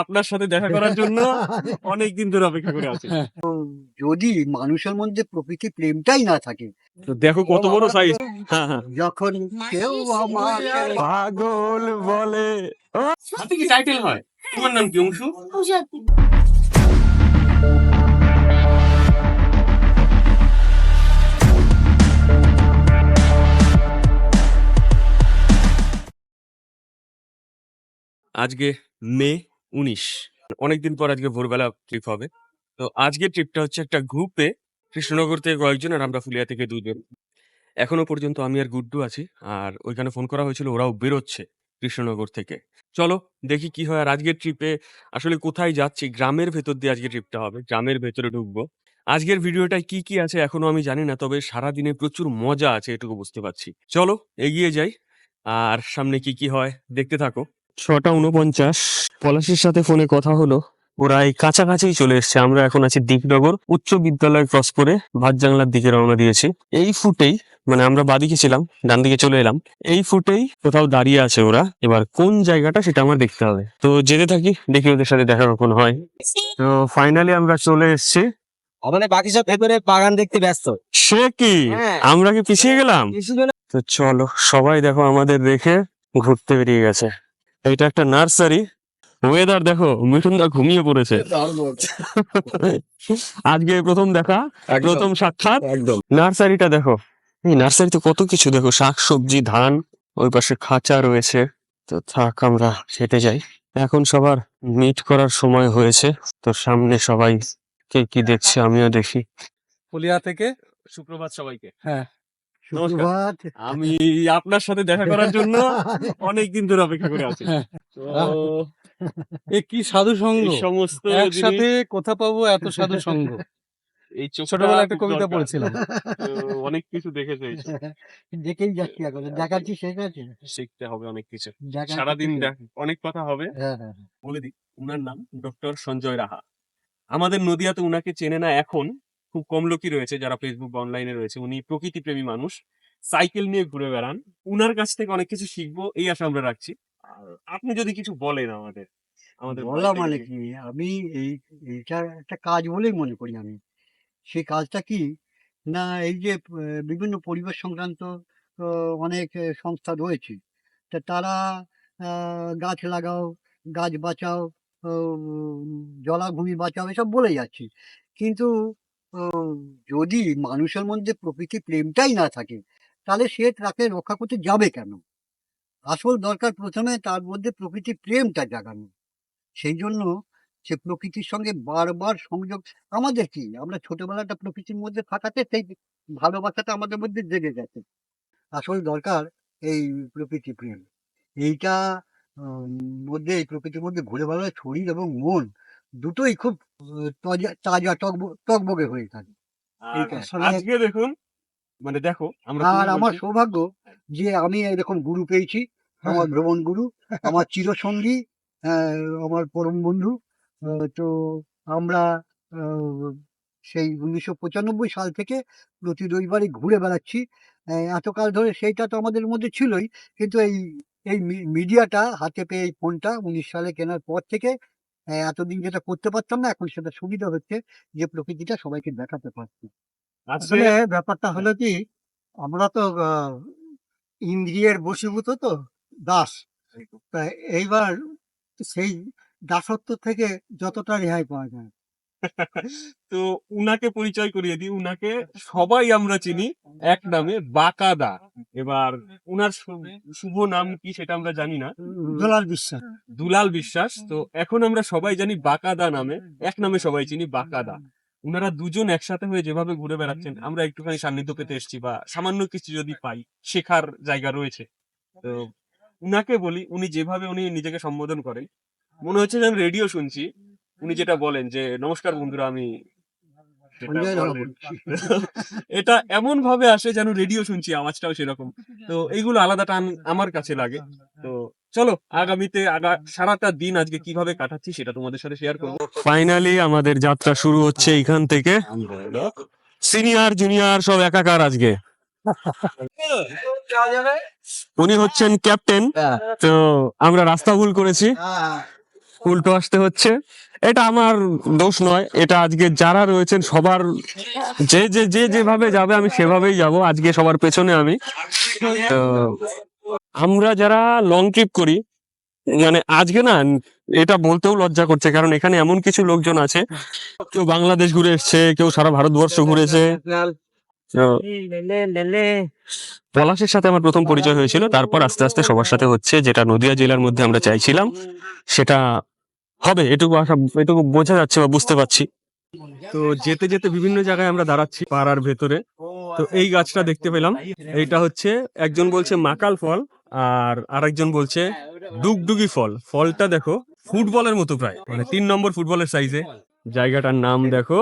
আপনার সাথে দেখা করার জন্য অনেকদিন ধরে অপেক্ষা করে আছি। যদি মানুষের মধ্যে প্রকৃতি প্রেমটাই না থাকে, তো দেখো কত বড় সাইজ। হ্যাঁ হ্যাঁ, যখন কেউ আমাকে পাগল বলে। হাতে কি টাইটেল হয়? তোমার নাম কি? অংশু? আজকে মে 19, অনেকদিন পর আজকে ভোরবেলা ট্রিপ হবে। তো আজকের ট্রিপটা হচ্ছে একটা গ্রুপে, কৃষ্ণনগর থেকে কয়েকজন আর আমরা ফুলিয়া থেকে 2 জন। এখনো পর্যন্ত আমি আর গুড্ডু আছি, আর ওইখানে ফোন করা হয়েছিল, ওরাও বেরোচ্ছে কৃষ্ণনগর থেকে। চলো দেখি কি হয়। আর আজকের ট্রিপে আসলে কোথায় যাচ্ছি, গ্রামের ভেতর দিয়ে আজকে ট্রিপটা হবে, গ্রামের ভেতরে ঢুকবো। আজকের ভিডিওটায় কি কি আছে এখনো আমি জানি না, তবে সারাদিনে প্রচুর মজা আছে এটুকু বুঝতে পারছি। চলো এগিয়ে যাই, আর সামনে কি কি হয় দেখতে থাকো। 6:49, পলাশির সাথে ফোনে কথা হলো, ওরা এই কাছাকাছি চলে এসছে। আমরা এখন আছি দিকনগর উচ্চ বিদ্যালয় ক্রস করে ভাতজাংলার দিকে রওনা দিয়েছি। এই ফুটেই, মানে আমরা বাদিকে ছিলাম, ডান দিকে চলে এলাম, এই ফুটেই কোথাও দাঁড়িয়ে আছে ওরা। এবার কোন জায়গাটা সেটা আমার দেখতে হবে, তো যেতে থাকি, দেখি ওদের সাথে দেখা কখন হয়। তো ফাইনালি আমরা চলে এসেছি। আমাদের বাকি সব ভেতরে বাগান দেখতে ব্যস্ত। সে কি, হ্যাঁ। আমরা কি পিছিয়ে গেলাম? তো চলো, সবাই দেখো আমাদের রেখে ঘুরতে বেরিয়ে গেছে। এটা একটা নার্সারি। ওয়েদার দেখো, মিঠুনদা ঘুমিয়ে পড়েছে। আজকে প্রথম দেখা, প্রথম সাক্ষাৎ। একদম নার্সারিটা দেখো, এই নার্সারিতে কত কিছু দেখো, শাক সবজি, ধান, ওই পাশে খাঁচা রয়েছে। তো থাক, আমরা হেঁটে যাই। এখন সবার মিট করার সময় হয়েছে, তো সামনে সবাই কে কি দেখছে আমিও দেখি। ফুলিয়া থেকে সুপ্রভাত সবাইকে। হ্যাঁ, সুপ্রভাত। আমি আপনার সাথে দেখা করার জন্য অনেকদিন ধরে অপেক্ষা করে আছি। তো এ কি সাধু সঙ্গ, এই সমস্ত একসাথে জিনিস, কোথা পাবো এত সাধু সঙ্গ। এই চোখটা ছোটবেলায় একটা খুব কবিতা দরকার। পড়েছিলাম। তো অনেক কিছু দেখেছে, দেখেই যাচ্ছি, এখন দেখাচ্ছি, শেষ আছে শিখতে হবে অনেক কিছু। দেখাচ্ছি। সারাদিন অনেক কথা হবে। হ্যাঁ হ্যাঁ বলে দিই, উনার নাম ডক্টর সঞ্জয় রাহা। আমাদের নদিয়াতে উনাকে চেনে না এখন, খুব কম লোকই রয়েছে যারা ফেসবুক বা অনলাইনে রয়েছে। উনি প্রকৃতি প্রেমী মানুষ, সাইকেল নিয়ে ঘুরে বেড়ান। উনার কাছ থেকে অনেক কিছু শিখবো এই আশা আমরা রাখছি। আর আপনি যদি কিছু বলেন আমাদের আমাদের বলা ভয় মানে থেকে। কি, আমি এইটা একটা কাজ বলেই মনে করি আমি। সেই কাজটা কি না, এই যে বিভিন্ন পরিবেশ সংক্রান্ত অনেক সংস্থা রয়েছে, তা তারা গাছ লাগাও, গাছ বাঁচাও, জলাভূমি বাঁচাও, এসব বলে যাচ্ছি। কিন্তু যদি মানুষের মধ্যে প্রকৃতি প্রেমটাই না থাকে, তাহলে সে তাকে রক্ষা করতে যাবে কেন? আসল দরকার প্রথমে তার মধ্যে প্রকৃতি প্রেমটা জাগানো। সেই জন্য সে প্রকৃতির সঙ্গে বারবার সংযোগ। আমাদের কি, আমরা ছোটবেলাটা প্রকৃতির মধ্যে থাকাতে সেই ভালোবাসাটা আমাদের মধ্যে জেগে গেছে। আসল দরকার এই প্রকৃতি প্রেম। এইটা মধ্যে, এই প্রকৃতির মধ্যে ঘুরে বেড়ালে শরীর এবং মন দুটোই খুব তাজা টকবগে হয়ে থাকে। আর এইটা আসলে। আজকে দেখুন, মানে দেখো আমরা আর তুমি আমার বলছি, সৌভাগ্য যে আমি এরকম গুরু পেয়েছি, আমার ভ্রমণ গুরু, আমার চিরসঙ্গী, আমার পরম বন্ধু। তো আমরা সেই 1995 সাল থেকে প্রতি রবিবারই ঘুরে বেড়াচ্ছি। এতকাল ধরে সেইটা তো আমাদের মধ্যে ছিলই, কিন্তু এই এই মিডিয়াটা হাতে পেয়ে, এই ফোনটা 19 সালে কেনার পর থেকে এতদিন যেটা করতে পারতাম না, এখন সেটা সুবিধা হচ্ছে যে প্রকৃতিটা সবাইকে দেখাতে পারছি। আজকে আসলে ব্যাপারটা হলো কি, আমরা তো ইন্দ্রিয়ের বশীভূত, তো দাস। তা এইবার সেই দাসত্ব থেকে যতটা রেহাই পাওয়া যায়। তো উনাকে পরিচয় করিয়ে দিই। উনাকে সবাই আমরা চিনি এক নামে, বাকাদা। এবার উনার শুভ নাম কি সেটা আমরা জানি না, দুলাল বিশ্বাস। দুলাল বিশ্বাস। তো এখন আমরা সবাই জানি বাকাদা নামে, এক নামে সবাই চিনি বাকাদা। উনারা দুজন একসাথে হয়ে যেভাবে ঘুরে বেড়াচ্ছেন, আমরা একটুখানি সান্নিধ্য পেতে এসেছি, বা সামান্য কিছু যদি পাই, শেখার জায়গা রয়েছে। তো উনাকে বলি, উনি যেভাবে উনি নিজেকে সম্বোধন করেন, মনে হচ্ছে যে আমি রেডিও শুনছি। উনি যেটা বলেন যে নমস্কার বন্ধুরা, আমি যেটা সঞ্জয় রাও বলেন, বলছি। এটা এমন ভাবে আসে যেন রেডিও শুনছি, আওয়াজটাও সেরকম। তো এইগুলো আলাদা টান আমার কাছে লাগে। তো চলো আগামীতে সারাটা দিন আজকে কিভাবে কাটাচ্ছি সেটা তোমাদের সাথে শেয়ার করবো। ফাইনালি আমাদের যাত্রা শুরু হচ্ছে এইখান থেকে। সিনিয়র জুনিয়র সব একাকার আজকে। উনি হচ্ছেন ক্যাপ্টেন। তো আমরা রাস্তা ভুল করেছি, উল্টো আসতে হচ্ছে। এটা আমার দোষ নয়, এটা আজকে যারা রয়েছেন সবার যে যেভাবে যাবে আমি সেভাবেই যাব, আজকে সবার পেছনে আমি। তো আমরা যারা লং ট্রিপ করি, মানে আজকে না এটা বলতেও লজ্জা করছে, কারণ এখানে এমন কিছু লোকজন আছে, কেউ বাংলাদেশ ঘুরে এসছে, কেউ সারা ভারতবর্ষ ঘুরেছে। তো পলাশের সাথে আমার প্রথম পরিচয় হয়েছিল, তারপর আস্তে আস্তে সবার সাথে হচ্ছে, যেটা নদিয়া জেলার মধ্যে আমরা চাইছিলাম সেটা হবে, এটুকু আশা, এটুকু বোঝা যাচ্ছে বা বুঝতে পারছি। তো যেতে যেতে বিভিন্ন জায়গায় আমরা দাঁড়াচ্ছি পাড়ার ভেতরে। তো এই গাছটা দেখতে পেলাম, এইটা হচ্ছে একজন বলছে মাকাল ফল, আর আরেকজন বলছে ডুগডুগি ফল। ফলটা দেখো ফুটবলের মতো, প্রায় মানে 3 নম্বর ফুটবলের সাইজে। জায়গাটার নাম দেখো,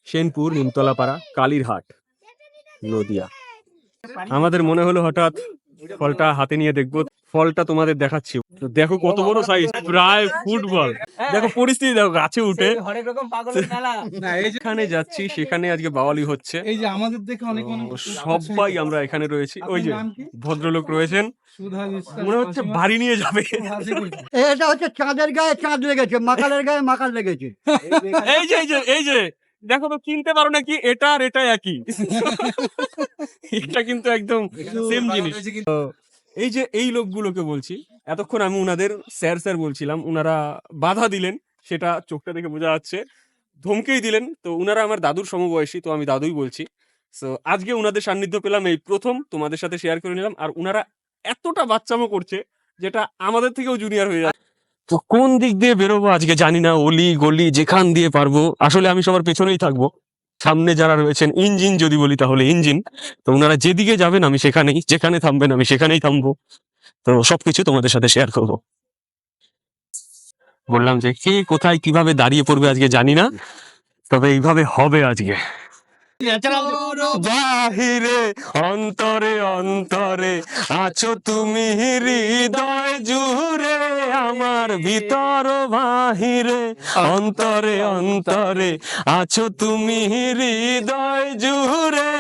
সেনপুর, নিমতলাপাড়া, কালীরহাট, নদিয়া। আমাদের মনে হলো হঠাৎ ফলটা হাতে নিয়ে দেখবো, ফলটা তোমাদের দেখাচ্ছি। তো দেখো কত বড় সাইজ, প্রায় ফুটবল। দেখো পরিস্থিতি দেখো, গাছে উঠে না এই যে যেখানে যাচ্ছি সেখানে আজকে বাওয়ালি হচ্ছে। এই যে আমাদের দেখে অনেক তো সবাই আমরা এখানে রয়েছি, ওই যে আপনার নাম কি? ভদ্রলোক রয়েছেন, সুধা বিশ্বাস, মনে হচ্ছে মাসিমা। বাড়ি নিয়ে যাবে। এটা হচ্ছে চাঁদের গায়ে চাঁদ লেগেছে, মাকালের গায়ে মাকাল লেগেছে। এই যে দেখো তো, চিনতে পারো নাকি এটা আর এটা একই? এটা কিন্তু একদম সেম জিনিস। তো এই যে এই লোকগুলোকে বলছি, এতক্ষণ আমি উনাদের স্যার স্যার বলছিলাম, উনারা বাধা দিলেন, সেটা চোখটা দেখে বোঝা যাচ্ছে, ধমকেই দিলেন। তো উনারা আমার দাদুর সমবয়সী, তো আমি দাদুই বলছি। তো আজকে উনাদের সান্নিধ্য পেলাম, এই প্রথম তোমাদের সাথে শেয়ার করে নিলাম। আর উনারা এতটা বাচ্চামো করছে, যেটা আমাদের থেকেও জুনিয়র হয়ে যাচ্ছে। তো কোন দিক দিয়ে বেরোবো আজকে জানি না, অলি গলি যেখান দিয়ে পারবো। আসলে আমি সবার পেছনেই থাকবো, সামনে যারা রয়েছেন ইঞ্জিন যদি বলি তাহলে ইঞ্জিন। তো ওনারা যেদিকে যাবেন আমি সেখানেই, যেখানে থামবেন আমি সেখানেই থামবো। তো সবকিছু তোমাদের সাথে শেয়ার করব। বললাম যে কে কোথায় কিভাবে দাঁড়িয়ে পড়বে আজকে জানি না, তবে এইভাবে হবে আজকে। বাহিরে অন্তরে অন্তরে আছো তুমি, হৃদয় জুড়ে আমার, ভিতর বাহিরে অন্তরে অন্তরে আছো তুমি, হৃদয় জুড়ে।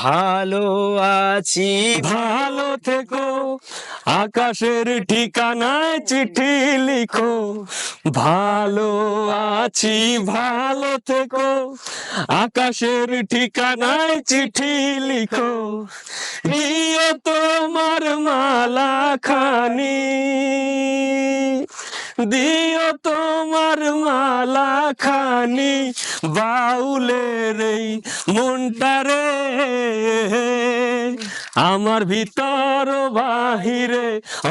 ভালো আছি, ভালো থেকো, আকাশের ঠিকানায় চিঠি লিখো। ভালো আছি, ভালো থেকো, আকাশের ঠিকানায় চিঠি লিখো। দিও তোমার মালা খানি, দিও তোমার মালা খানি, বাউলের এই মনটারে, আমার ভিতর বাহিরে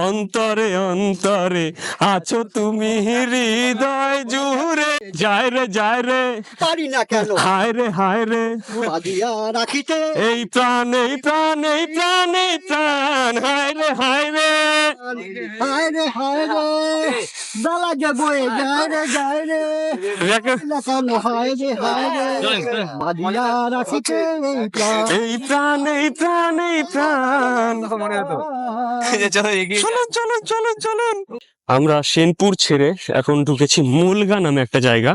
অন্তরে অন্তরে আছো তুমি, হৃদয় জুড়ে। যায় রে পারি না কেন হায় রে বাঁধিয়া রাখিতে, এই প্রাণ এই প্রাণ এই প্রাণ এই প্রাণ, হায় রে হায় রে হায় রে, বেলা যে বয়ে যায় রে দেখো, না কেন, হায় রে বাঁধিয়া রাখিতে এই প্রাণ। এই প্রাণ এই প্রাণ এই প্রাণ। চলুন। আমরা সেনপুর ছেড়ে এখন ঢুকেছি মুলগা নামে একটা জায়গা।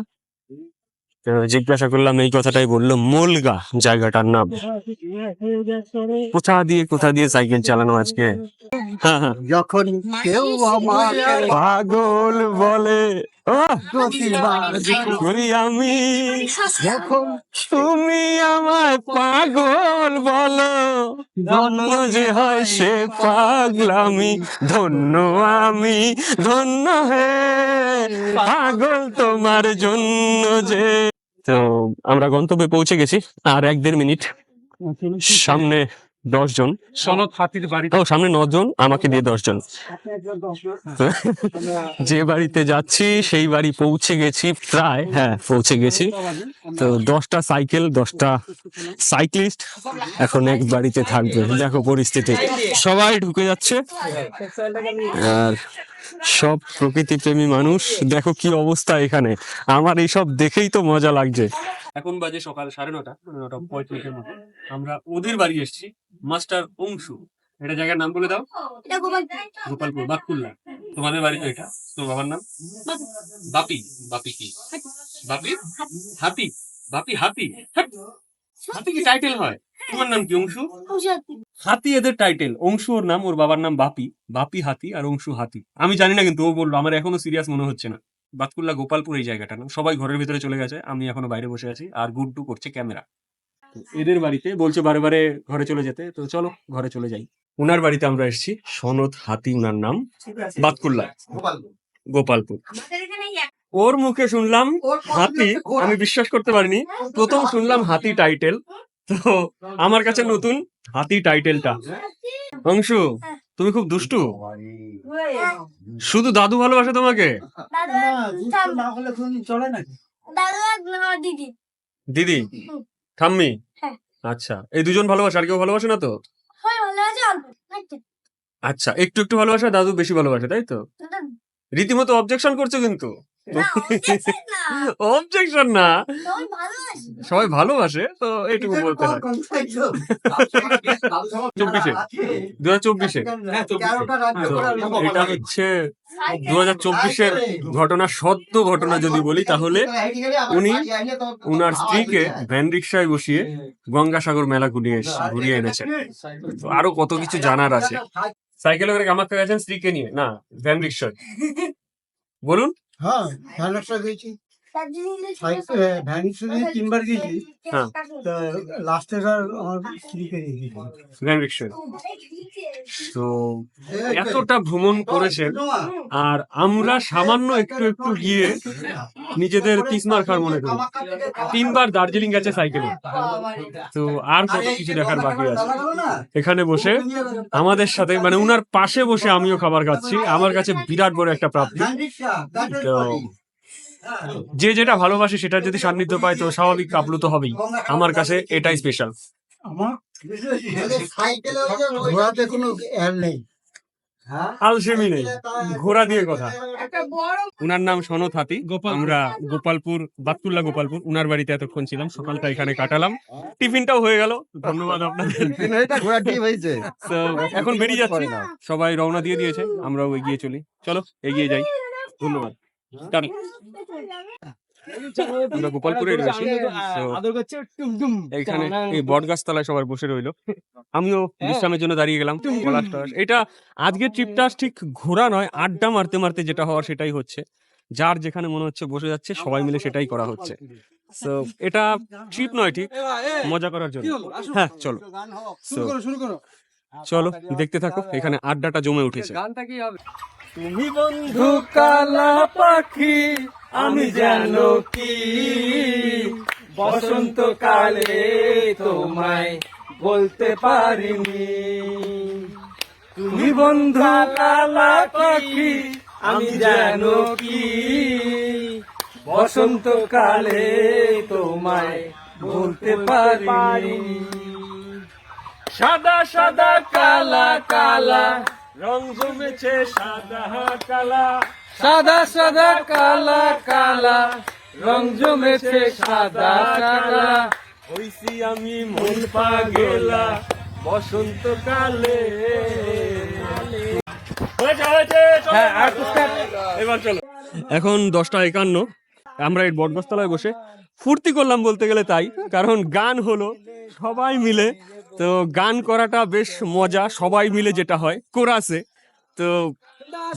তো জিজ্ঞাসা করলাম, এই কথাটাই বললো, মুলগা জায়গাটার নাম। কোথা দিয়ে সাইকেল চালানো আজকে। হ্যাঁ, যখন কেউ আমাকে পাগল বলে, ও প্রতিবাদ করি আমি, যখন তুমি আমায় পাগল বলো, ধন্য যে হয় সে পাগলামি, ধন্য আমি ধন্য হে, পাগল তোমার জন্য যে। তো আমরা গন্তব্যে পৌঁছে গেছি, আর 1-1.5 মিনিট। সামনে 10 জন, সনদ হাতির বাড়ি। ও সামনে 9 জন, আমাকে দিয়ে 10 জন। যে বাড়িতে যাচ্ছি সেই বাড়ি পৌঁছে গেছি প্রায়, হ্যাঁ পৌঁছে গেছি। তো 10টা সাইকেল, 10টা সাইক্লিস্ট এখন এক বাড়িতে থাকবে। দেখো পরিস্থিতি, সবাই ঢুকে যাচ্ছে, আর সব প্রকৃতি প্রেমী মানুষ। দেখো কি অবস্থা এখানে, আমার এইসব দেখেই তো মজা লাগছে। এখন বাজে সকাল 9:30, 9:35 মতো। আমরা ওদের বাড়ি এসেছি, মাস্টার অংশু। এটা জায়গার নাম বলে দাও। গোপালপুর, বাকুল্লা। তোমাদের বাড়ি তো এটা। তোর বাবার নাম বাপি। বাপি কি? বাপি হাতি। বাপি হাতি। হাতি কি টাইটেল হয়? তোমার নাম কি? অংশু? হাতি এদের টাইটেল। অংশু ওর নাম, ওর বাবার নাম বাপি। বাপি হাতি আর অংশু হাতি। আমি জানি না, কিন্তু ও বললো, আমার এখনো সিরিয়াস মনে হচ্ছে না। বাতকুল্লা গোপালপুর এই জায়গাটা না, সবাই ঘরের ভিতরে চলে গেছে, আমি এখনো বাইরে বসে আছি আর গুড্ডু করছে ক্যামেরা। এদের বাড়িতে বলছে বারে বারে ঘরে চলে যেতে, তো চলো ঘরে চলে যাই। উনার বাড়িতে আমরা এসেছি, সনদ হাতি উনার নাম, বাতকুল্লা গোপালপুর। ওর মুখে শুনলাম হাতি, আমি বিশ্বাস করতে পারিনি। প্রথম শুনলাম হাতি টাইটেল, তো আমার কাছে নতুন হাতি টাইটেলটা। অংশু, তুমি খুব দুষ্টু। শুধু দাদু ভালোবাসে তোমাকে? দিদি, ঠাম্মি? আচ্ছা, এই দুজন ভালোবাসে, আর কেউ ভালোবাসে না তো? আচ্ছা, একটু একটু ভালোবাসে, দাদু বেশি ভালোবাসে, তাই তো? রীতিমতো অবজেকশন করছো কিন্তু। অবজেকশন না, সবাই ভালোবাসে তো এইটুকু বলতে হয়। 2024 এটা হচ্ছে 2024 ঘটনা, সত্য ঘটনা যদি বলি তাহলে উনি উনার স্ত্রীকে ভ্যান রিক্সায় বসিয়ে গঙ্গাসাগর মেলা ঘুরিয়ে এনেছেন। তো আরো কত কিছু জানার আছে। সাইকেলে করে কামাখ্যা গেছেন স্ত্রীকে নিয়ে, না ভ্যান রিক্সায়? বলুন। হ্যাঁ, ভ্যান রিক্সা গেছি, ভ্যান রিক্সা দিয়ে 3 বার গেছি। হ্যাঁ, লাস্টের আমার স্ত্রীকে নিয়ে গেছি ভ্যান রিক্সায়। তো এতটা ভ্রমণ করেছেন, আর আমরা সামান্য একটু একটু গিয়ে নিজেদের তিসমার খার মনে করি। 3 বার দার্জিলিং গেছে সাইকেলে। তো আর কত কিছু দেখার বাকি আছে। এখানে বসে আমাদের সাথে, মানে উনার পাশে বসে আমিও খাবার খাচ্ছি, আমার কাছে বিরাট বড় একটা প্রাপ্তি। তো যে যেটা ভালোবাসে সেটার যদি সান্নিধ্য পায় তো স্বাভাবিক আপ্লুত হবেই। আমার কাছে এটাই স্পেশাল। আমার ঘোড়াতে কোনো এর নেই, আলসেমি নেই, ঘোড়া দিয়ে কথা। উনার নাম সনদ হাতি। আমরা গোপালপুর, বাতকুল্লা গোপালপুর, উনার বাড়িতে এতক্ষণ ছিলাম, সকালটা এখানে কাটালাম, টিফিনটাও হয়ে গেল, ধন্যবাদ আপনাদের। তো এখন বেরিয়ে যাচ্ছি, সবাই রওনা দিয়ে দিয়েছে, আমরাও এগিয়ে চলি। চলো এগিয়ে যাই, ধন্যবাদ। Done. আমরা গোপালপুরে রয়েছি, তো এইখানে এই বট গাছতলায় সবাই বসে রইলো, আমিও বিশ্রামের জন্য দাঁড়িয়ে গেলাম। এটা আজকের ট্রিপটা ঠিক ঘোরা নয়, আড্ডা মারতে মারতে যেটা হওয়ার সেটাই হচ্ছে। যার যেখানে মনে হচ্ছে বসে যাচ্ছে, সবাই মিলে সেটাই করা হচ্ছে। তো এটা ট্রিপ নয়, ঠিক মজা করার জন্য। হ্যাঁ চলো, চলো দেখতে থাকো, এখানে আড্ডাটা জমে উঠেছে। তুমি বন্ধু কালা পাখি, আমি যেন কি বসন্তকালে তোমায় বলতে পারিনি। তুমি বন্ধু কালা পাখি, আমি যেন কি বসন্তকালে তোমায় বলতে পারিনি। সাদা সাদা কালা কালা রং জমেছে, সাদা কালা, সাদা সাদা কালা কালা রং জমেছে, সাদা কালা হইছি আমি মন পাগেলা বসন্তকালে। এবার চলো, এখন 10:51, আমরা এই বটগাছতলায় বসে ফুর্তি করলাম বলতে গেলে তাই, কারণ গান হলো সবাই মিলে। তো গান করাটা বেশ মজা, সবাই মিলে যেটা হয় কোরাসে। তো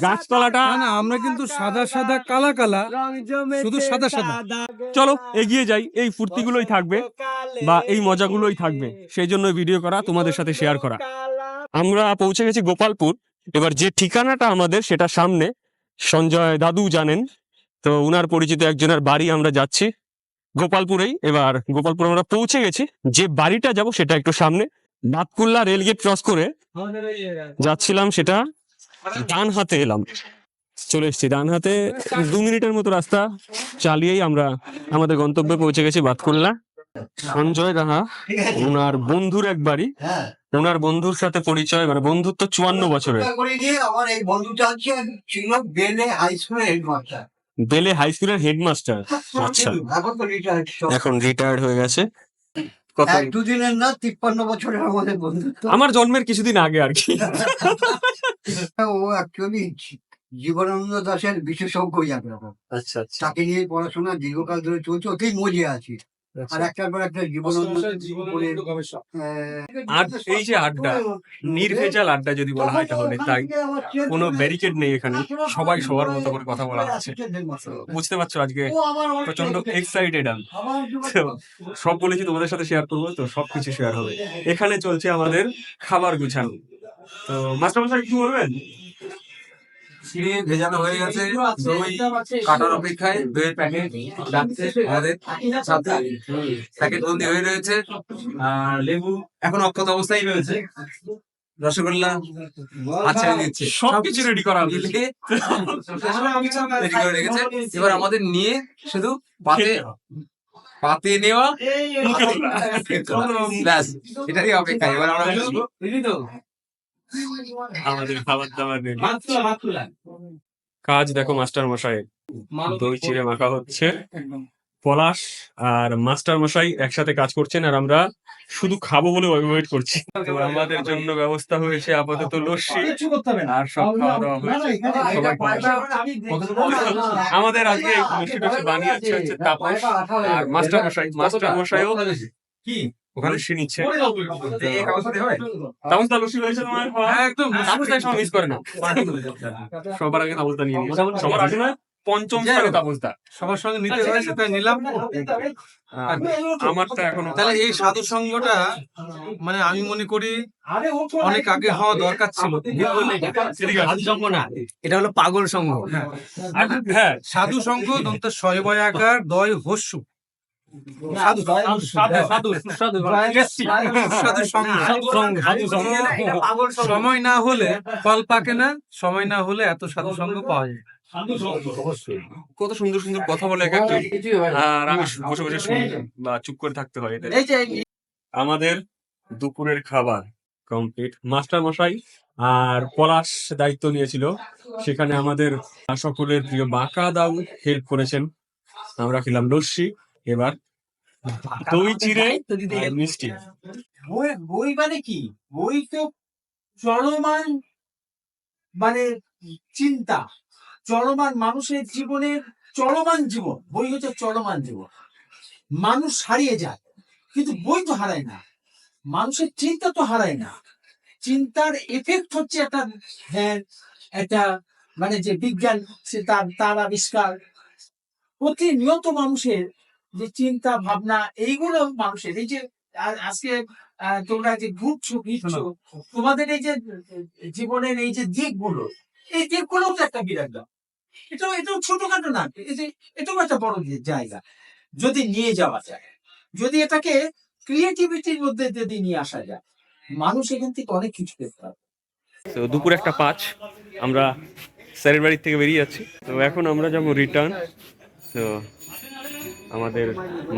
গাছতলাটা, না আমরা কিন্তু সাদা সাদা কালা কালা, শুধু সাদা সাদা। চলো এগিয়ে যাই, এই ফুর্তিগুলোই থাকবে বা এই মজাগুলোই থাকবে, সেই জন্য ভিডিও করা, তোমাদের সাথে শেয়ার করা। আমরা পৌঁছে গেছি গোপালপুর। এবার যে ঠিকানাটা আমাদের সেটা সামনে, সঞ্জয় দাদু জানেন, তো উনার পরিচিত একজনের বাড়ি আমরা যাচ্ছি গোপালপুরেই। এবার গোপালপুর আমরা পৌঁছে গেছি, যে বাড়িটা যাব সেটা একটু সামনে। বাতকুল্লা রেলগেট ক্রস করে যাচ্ছিলাম, সেটা ডান হাতে এলাম, চলে এসেছি ডান হাতে। 2 মিনিটের মতো রাস্তা চালিয়েই আমরা আমাদের গন্তব্যে পৌঁছে গেছি, বাতকুল্লা। সঞ্জয় রাহা ওনার বন্ধুর এক বাড়ি, ওনার বন্ধুর সাথে পরিচয়, মানে বন্ধুত্ব 54 বছরের। আমার এই বন্ধুটা ছিল বেলে হাই স্কুলের হেডমাস্টার। বেলে হাই স্কুলের হেডমাস্টার? আচ্ছা, এখন তো রিটায়ার্ড, এখন রিটায়ার্ড হয়ে গেছে। কত? 1-2 দিনের না, 53 বছরের আমাদের বন্ধুত্ব। আমার জন্মের কিছুদিন আগে আর কি। ও অ্যাকচুয়ালি জীবনানন্দ দাশের বিশেষজ্ঞ এক রকম। আচ্ছা আচ্ছা, তাকে নিয়ে পড়াশোনা দীর্ঘকাল ধরে চলছে, ওতেই মজে আছি। আর একটার পর একটা জীবনানন্দ করে, আর এই যে আড্ডা, নির্ভেজাল আড্ডা যদি বলা হয় তাহলে তাই। কোনো ব্যারিকেড নেই এখানে, সবাই সবার মতো করে কথা বলা হচ্ছে। তো বুঝতে পারছো আজকে প্রচন্ড এক্সাইটেড আমি। তো সব বলেছি তোমাদের সাথে শেয়ার করবো, তো সবকিছু শেয়ার হবে। এখানে চলছে আমাদের খাবার গুছানো। তো মাস্টারমশাই কি বলবেন? চিড়ে ভেজানো হয়ে গেছে, দই কাটার অপেক্ষায়, দইয়ের প্যাকেট ডাকছে আমাদের সাথে, প্যাকেট বন্দি হয়ে রয়েছে। আর লেবু এখন অক্ষত অবস্থায় রয়েছে, রসগোল্লা আচ্ছা দিচ্ছে, সবকিছু রেডি করা হবে। মিলিয়ে রেডি করে রেখেছে। এবার আমাদের নিয়ে শুধু পাতে পাতে নেওয়া, ব্যাস এটারই অপেক্ষা। এবার আমরা বসবো। আমাদের খাবার দাবার রেডি। কাজ দেখো মাস্টার মশাই, দই চিড়ে মাখা হচ্ছে। পলাশ আর মাস্টার মশাই একসাথে কাজ করছেন, আর আমরা শুধু খাবো বলে ওয়েট করছি। তো আমাদের জন্য ব্যবস্থা হয়েছে আপাতত লস্যি, আর সব খাওয়া দাওয়া হয়েছে। সবাই আমাদের আজকে এই লস্যি টস্যি বানিয়েছে হচ্ছে তাপস আর মাস্টার মশাইও কি ওখানে লস্যি নিচ্ছে। এই অবস্থাতে হয়? তাপস দা লস্যি হয়েছে তোমার খাওয়া? হ্যাঁ, একদম। তাপস দা সব মিস করে না, সবার আগে তাপস দা নিয়ে নিয়েছে। সবার আগে নয়, পঞ্চম স্থানে তাপস দা। সবার সঙ্গে নিতে হয়, সেটা নিলাম। আর আমারটা এখনো। তাহলে এই সাধু সঙ্গটা মানে আমি মনে করি অনেক আগে হওয়া দরকার ছিল। এটা হলো পাগল সঙ্গ। হ্যাঁ, সাধু সঙ্গ দন্ত শয়বয়াকার দয় হস্যু। সাধু সময় না হলে ফল পাকে না, সময় না হলে এত সাধু সঙ্গ পাওয়া যায়। কত সুন্দর সুন্দর কথা বলে এক একজন, আর আমি বসে বসে শুনি বা চুপ করে থাকতে হয় এদের। আমাদের দুপুরের খাবার কমপ্লিট। মাস্টার মশাই আর পলাশ দায়িত্ব নিয়েছিল, সেখানে আমাদের সকলের প্রিয় বাঁকা দাও হেল্প করেছেন। আমরা খেলাম লস্যি, এবার দই চিড়ে আর মিষ্টি। বই মানে কি? বই তো চলমান, মানে চিন্তা, চলমান মানুষের জীবনের চলমান জীবন। বই হচ্ছে চলমান জীবন। মানুষ হারিয়ে যায়, কিন্তু বই তো হারায় না। মানুষের চিন্তা তো হারায় না। চিন্তার এফেক্ট হচ্ছে একটা মানে যে বিজ্ঞান, সে তার আবিষ্কার। প্রতিনিয়ত মানুষের যে চিন্তা ভাবনা, এইগুলো মানুষের এই যে আজকে তোমরা যে ঘুরছো ফিরছো, তোমাদের এই যে জীবনের এই যে দিকগুলো, এই দিকগুলো তো একটা বিরাট দাম। এটাও ছোটখাটো না, এটাও একটা বড় জায়গা যদি নিয়ে যাওয়া যায়, যদি এটাকে ক্রিয়েটিভিটির মধ্যে যদি নিয়ে আসা যায়, মানুষ এখান থেকে অনেক কিছু পেতে পারে। তো দুপুর 1:05 আমরা স্যারের বাড়ির থেকে বেরিয়ে যাচ্ছি। তো এখন আমরা যাবো রিটার্ন। তো আমাদের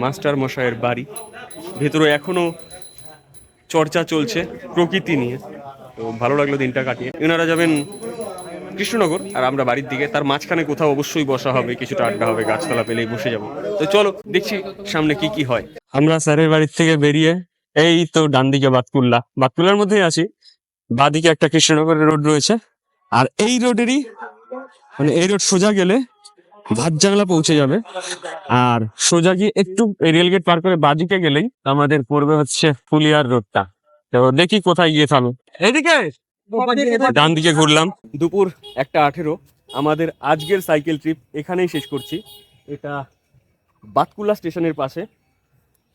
মাস্টার মশাইয়ের বাড়ি, ভেতরে এখনো চর্চা চলছে প্রকৃতি নিয়ে। তো ভালো লাগলো দিনটা কাটিয়ে। এনারা যাবেন কৃষ্ণনগর আর আমরা বাড়ির দিকে। তার মাঝখানে কোথাও অবশ্যই বসা হবে, কিছুটা আড্ডা হবে, গাছতলা পেলেই বসে যাব। তো চলো দেখছি সামনে কি কি হয়। আমরা স্যারের বাড়ির থেকে বেরিয়ে এই তো ডান দিকে বাতকুল্লার মধ্যেই আছি। বাদিকে একটা কৃষ্ণনগরের রোড রয়েছে, আর এই রোডেরই মানে এই রোড সোজা গেলে ভাতজাংলা পৌঁছে যাবে। আর সোজা গিয়ে একটু রেলগেট পার করে বাদিকে গেলেই আমাদের পড়বে হচ্ছে ফুলিয়ার রোডটা। তো দেখি কোথায় গিয়ে থামো। এইদিকে ডান দিকে ঘুরলাম। দুপুর 1:18 আমাদের আজকের সাইকেল ট্রিপ এখানেই শেষ করছি। এটা বাতকুল্লা স্টেশনের পাশে।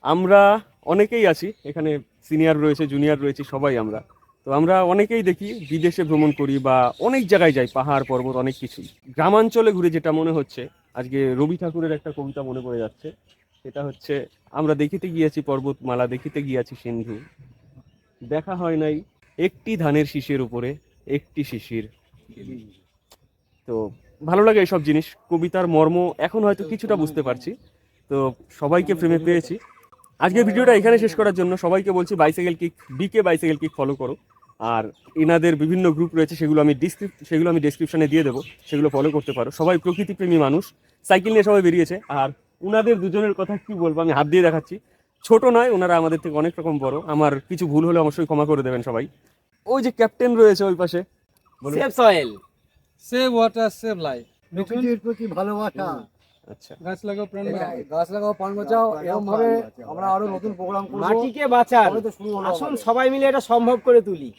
আমরা অনেকেই আছি এখানে, সিনিয়র রয়েছে, জুনিয়র রয়েছে, সবাই আমরা। তো আমরা অনেকেই দেখি বিদেশে ভ্রমণ করি বা অনেক জায়গায় যাই, পাহাড় পর্বত অনেক কিছু। গ্রামাঞ্চলে ঘুরে যেটা মনে হচ্ছে, আজকে রবি ঠাকুরের একটা কবিতা মনে পড়ে যাচ্ছে। সেটা হচ্ছে, আমরা দেখিতে গিয়েছি পর্বতমালা, দেখিতে গিয়েছি সিন্ধু, দেখা হয় নাই একটি ধানের শীষের উপরে একটি শিশির। তো ভালো লাগে এইসব জিনিস। কবিতার মর্ম এখন হয়তো কিছুটা বুঝতে পারছি। তো সবাইকে প্রেমে পেয়েছি। আজকের ভিডিওটা এখানে শেষ করার জন্য সবাইকে বলছি বাইসাইকেল কিক, বিকে বাইসাইকেল কিক ফলো করো। আর এনাদের বিভিন্ন গ্রুপ রয়েছে, সেগুলো আমি ডেসক্রিপশনে দিয়ে দেবো, সেগুলো ফলো করতে পারো। সবাই প্রকৃতিপ্রেমী মানুষ, সাইকেল নিয়ে সবাই বেরিয়েছে। আর ওনাদের দুজনের কথা কি বলবো, আমি হাত দিয়ে দেখাচ্ছি, ছোট নয়, ওনারা আমাদের থেকে অনেক রকম বড়। আমার কিছু ভুল হলে অবশ্যই ক্ষমা করে দেবেন সবাই। ওই যে ক্যাপ্টেন রয়েছে ওই পাশে, save soil, save water, save life. প্রকৃতির প্রতি ভালোবাসা, আচ্ছা গাছ লাগাও প্রাণ বাঁচাও। গাছ লাগাও প্রাণ বাঁচাও এরকম ভাবে আমরা আরো নতুন প্রোগ্রাম করব। মাটিকে বাঁচান, সবে তো শুরু হলো আসুন আমাদের। সবাই মিলে এটা সম্ভব করে তুলি।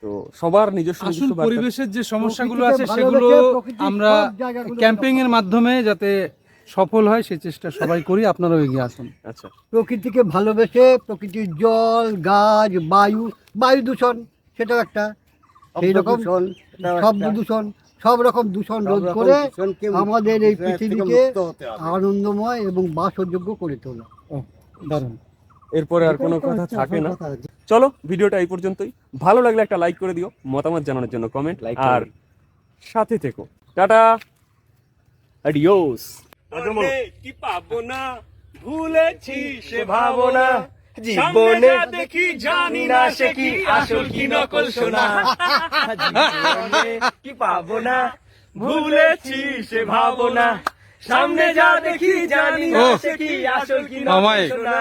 তো সবার নিজস্ব আসুন নিজস্ব বার্তা। পরিবেশের যে সমস্যাগুলো প্রকৃতিকে আছে সেগুলো ভালোবেসে প্রকৃতির আমরা সব জায়গাগুলো ক্যাম্পেইন এর মাধ্যমে যাতে সফল হয় সেই চেষ্টা সবাই করি, আপনারাও এগিয়ে আসুন। আচ্ছা প্রকৃতিকে ভালোবেসে প্রকৃতির জল গাছ বায়ু দূষণ সেটাও একটা সেই রকম শব্দ দূষণ সব রকম দূষণ রোধ করে আমাদের এই পৃথিবীকে আনন্দময় এবং বাসযোগ্য করে তোলা। দারুণ। এরপরে আর কোনো কথা থাকে না। চলো ভিডিওটা এই পর্যন্তই। ভালো লাগলে একটা লাইক করে দিও, মতামত জানানোর জন্য কমেন্ট, আর সাথে থেকো। টাটা, অ্যাডিওস। কি পাবো না ভুলেছি সে ভাবনা, জীবনে দেখি জানি না সে কি আসল কি নকল সোনা। জীবনে কি পাবো না ভুলেছি সে ভাবনা, সামনে যা দেখি জানি না সে কি আসল কি নকল সোনা।